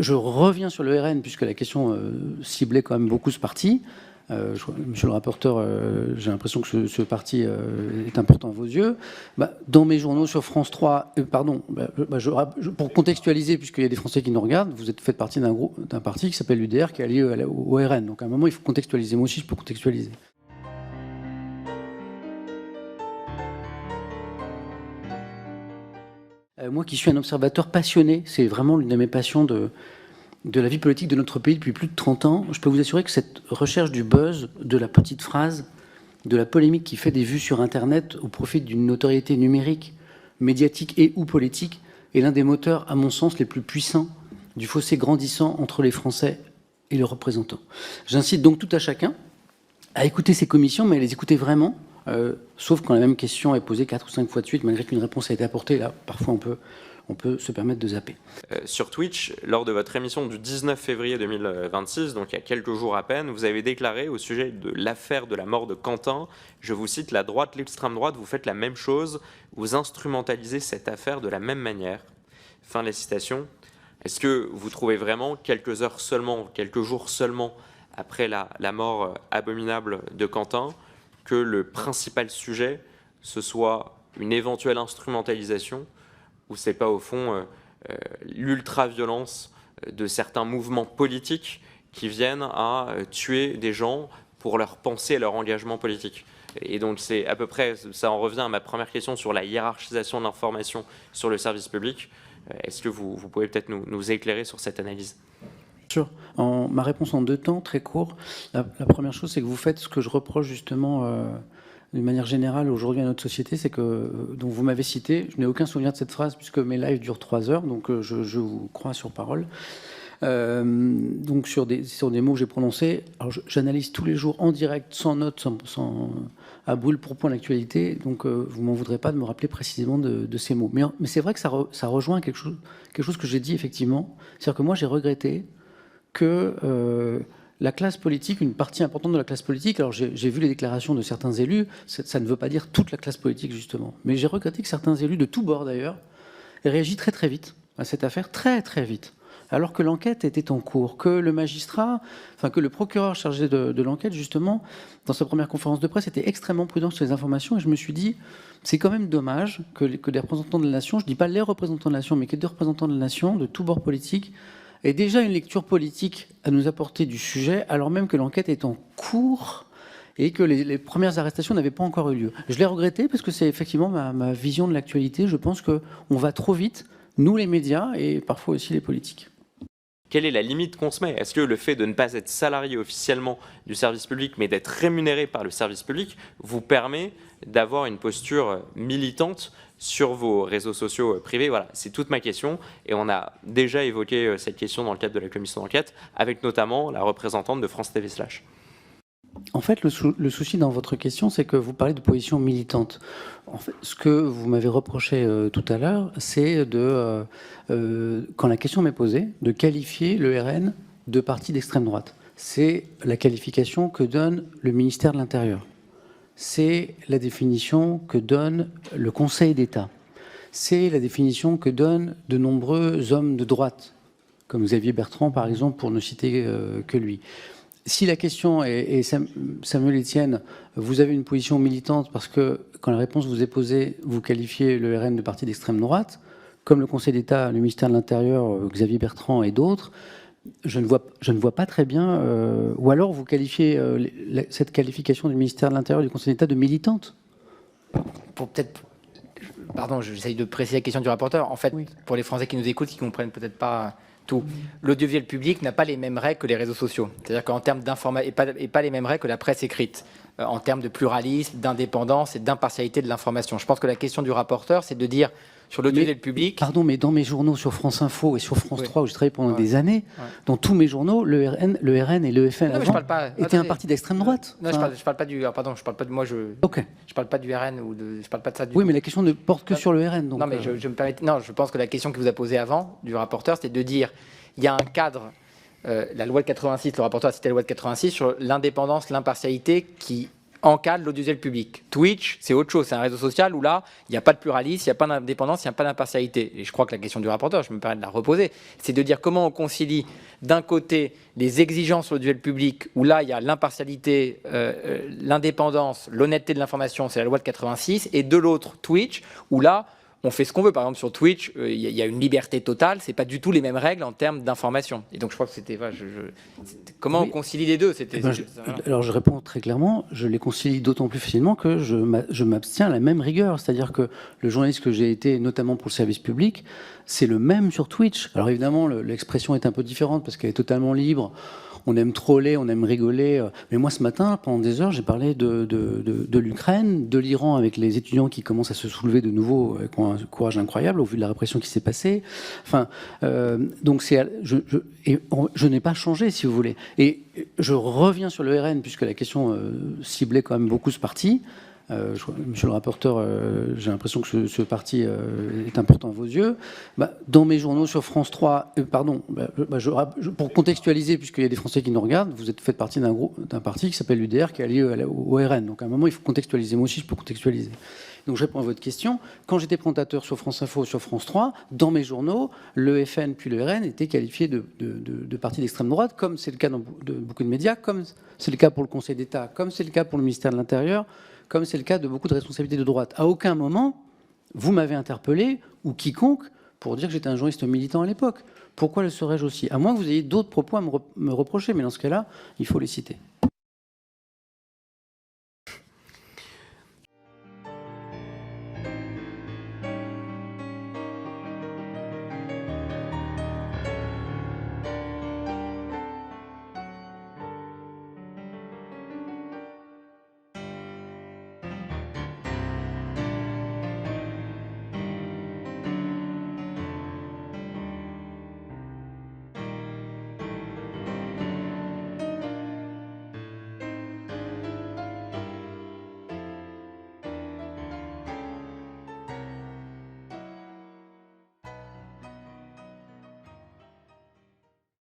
je reviens sur le RN, puisque la question ciblait quand même beaucoup ce parti. Monsieur le rapporteur, j'ai l'impression que ce parti est important à vos yeux. Dans mes journaux sur France 3, pour contextualiser, puisqu'il y a des Français qui nous regardent, vous faites partie d'un parti qui s'appelle l'UDR, qui est allié au RN. Donc à un moment, il faut contextualiser. Moi aussi, je peux contextualiser. Moi qui suis un observateur passionné, c'est vraiment l'une de mes passions de la vie politique de notre pays depuis plus de 30 ans, je peux vous assurer que cette recherche du buzz, de la petite phrase, de la polémique qui fait des vues sur Internet au profit d'une notoriété numérique, médiatique et ou politique, est l'un des moteurs, à mon sens, les plus puissants du fossé grandissant entre les Français et leurs représentants. J'incite donc tout à chacun à écouter ces commissions, mais à les écouter vraiment, sauf quand la même question est posée 4 ou 5 fois de suite, malgré qu'une réponse a été apportée. Là, parfois, on peut se permettre de zapper. Sur Twitch, lors de votre émission du 19 février 2026, donc il y a quelques jours à peine, vous avez déclaré au sujet de l'affaire de la mort de Quentin, je vous cite, la droite, l'extrême droite, vous faites la même chose, vous instrumentalisez cette affaire de la même manière. Fin de la citation. Est-ce que vous trouvez vraiment, quelques heures seulement, quelques jours seulement après la mort abominable de Quentin, que le principal sujet, ce soit une éventuelle instrumentalisation, ou c'est pas au fond l'ultra-violence de certains mouvements politiques qui viennent à tuer des gens pour leur pensée et leur engagement politique. Et donc c'est à peu près, ça en revient à ma première question sur la hiérarchisation de l'information sur le service public. Est-ce que vous pouvez peut-être nous éclairer sur cette analyse ? Sûr. Ma réponse en 2 temps, très court. La première chose, c'est que vous faites ce que je reproche justement d'une manière générale aujourd'hui à notre société, c'est que, donc vous m'avez cité, je n'ai aucun souvenir de cette phrase puisque mes lives durent 3 heures, donc je vous crois sur parole. Donc sur des mots que j'ai prononcés, alors j'analyse tous les jours en direct, sans notes, sans à brûle pour point l'actualité, donc vous m'en voudrez pas de me rappeler précisément de ces mots. Mais c'est vrai que ça rejoint quelque chose que j'ai dit effectivement, c'est-à-dire que moi j'ai regretté que la classe politique, une partie importante de la classe politique, alors j'ai vu les déclarations de certains élus, ça ne veut pas dire toute la classe politique justement, mais j'ai regretté que certains élus, de tous bords d'ailleurs, aient réagi très très vite à cette affaire, très très vite, alors que l'enquête était en cours, que le magistrat, enfin que le procureur chargé de l'enquête justement, dans sa première conférence de presse, était extrêmement prudent sur les informations, et je me suis dit, c'est quand même dommage que les représentants de la nation, je ne dis pas les représentants de la nation, mais que des représentants de la nation, de tous bords politiques, et déjà une lecture politique à nous apporter du sujet, alors même que l'enquête est en cours et que les premières arrestations n'avaient pas encore eu lieu. Je l'ai regretté parce que c'est effectivement ma vision de l'actualité. Je pense qu'on va trop vite, nous les médias et parfois aussi les politiques. Quelle est la limite qu'on se met? Est-ce que le fait de ne pas être salarié officiellement du service public, mais d'être rémunéré par le service public, vous permet d'avoir une posture militante sur vos réseaux sociaux privés? Voilà, c'est toute ma question. Et on a déjà évoqué cette question dans le cadre de la commission d'enquête, avec notamment la représentante de France TV Slash. En fait, le souci dans votre question, c'est que vous parlez de position militante. En fait, ce que vous m'avez reproché tout à l'heure, c'est quand la question m'est posée, de qualifier le RN de parti d'extrême droite. C'est la qualification que donne le ministère de l'Intérieur. C'est la définition que donne le Conseil d'État. C'est la définition que donnent de nombreux hommes de droite, comme Xavier Bertrand, par exemple, pour ne citer que lui. Si la question est Samuel Etienne, vous avez une position militante parce que quand la réponse vous est posée, vous qualifiez le RN de parti d'extrême droite, comme le Conseil d'État, le ministère de l'Intérieur, Xavier Bertrand et d'autres, je ne vois pas très bien, ou alors vous qualifiez cette qualification du ministère de l'Intérieur et du Conseil d'État de militante. Pardon, j'essaye de préciser la question du rapporteur. En fait, oui. Pour les Français qui nous écoutent, qui ne comprennent peut-être pas tout, l'audiovisuel public n'a pas les mêmes règles que les réseaux sociaux. C'est-à-dire qu'en termes d'information, et pas les mêmes règles que la presse écrite, en termes de pluralisme, d'indépendance et d'impartialité de l'information. Je pense que la question du rapporteur, c'est de dire sur l'audiovisuel public... Pardon, mais dans mes journaux sur France Info et sur France 3, où j'ai travaillé pendant des années, dans tous mes journaux, le RN et le FN étaient un parti d'extrême droite. Non, je parle pas du... Pardon, je parle pas de moi, je parle pas du RN ou de... Je parle pas de ça du... Oui, mais la question ne porte que sur le RN. Donc non, mais je me permets... Non, je pense que la question qu'il vous a posée avant, du rapporteur, c'était de dire, il y a un cadre, la loi de 86, le rapporteur a cité la loi de 86, sur l'indépendance, l'impartialité qui encadre l'audiovisuel public. Twitch, c'est autre chose, c'est un réseau social où là, il n'y a pas de pluralisme, il n'y a pas d'indépendance, il n'y a pas d'impartialité. Et je crois que la question du rapporteur, je me permets de la reposer, c'est de dire comment on concilie d'un côté les exigences sur l'audiovisuel public, où là, il y a l'impartialité, l'indépendance, l'honnêteté de l'information, c'est la loi de 86, et de l'autre, Twitch, où là, on fait ce qu'on veut. Par exemple, sur Twitch, il y a une liberté totale. C'est pas du tout les mêmes règles en termes d'information. Et donc, je crois que c'était... Comment on concilie les deux Alors, je réponds très clairement. Je les concilie d'autant plus facilement que je m'abstiens à la même rigueur. C'est-à-dire que le journaliste que j'ai été, notamment pour le service public, c'est le même sur Twitch. Alors, évidemment, l'expression est un peu différente parce qu'elle est totalement libre. On aime troller, on aime rigoler. Mais moi, ce matin, pendant des heures, j'ai parlé de l'Ukraine, de l'Iran, avec les étudiants qui commencent à se soulever de nouveau, avec un courage incroyable au vu de la répression qui s'est passée. Enfin, donc je n'ai pas changé, si vous voulez. Et je reviens sur le RN, puisque la question ciblait quand même beaucoup ce parti. Monsieur le rapporteur, j'ai l'impression que ce parti est important à vos yeux. Dans mes journaux sur France 3, pour contextualiser, puisqu'il y a des Français qui nous regardent, vous faites partie d'un parti qui s'appelle l'UDR, qui est allié au RN. Donc à un moment, il faut contextualiser. Moi aussi, je peux contextualiser. Donc je réponds à votre question. Quand j'étais présentateur sur France Info, sur France 3, dans mes journaux, le FN puis le RN étaient qualifiés de parti d'extrême droite, comme c'est le cas de beaucoup de médias, comme c'est le cas pour le Conseil d'État, comme c'est le cas pour le ministère de l'Intérieur, comme c'est le cas de beaucoup de responsabilités de droite. À aucun moment, vous m'avez interpellé, ou quiconque, pour dire que j'étais un journaliste militant à l'époque. Pourquoi le serais-je aussi? À moins que vous ayez d'autres propos à me reprocher, mais dans ce cas-là, il faut les citer.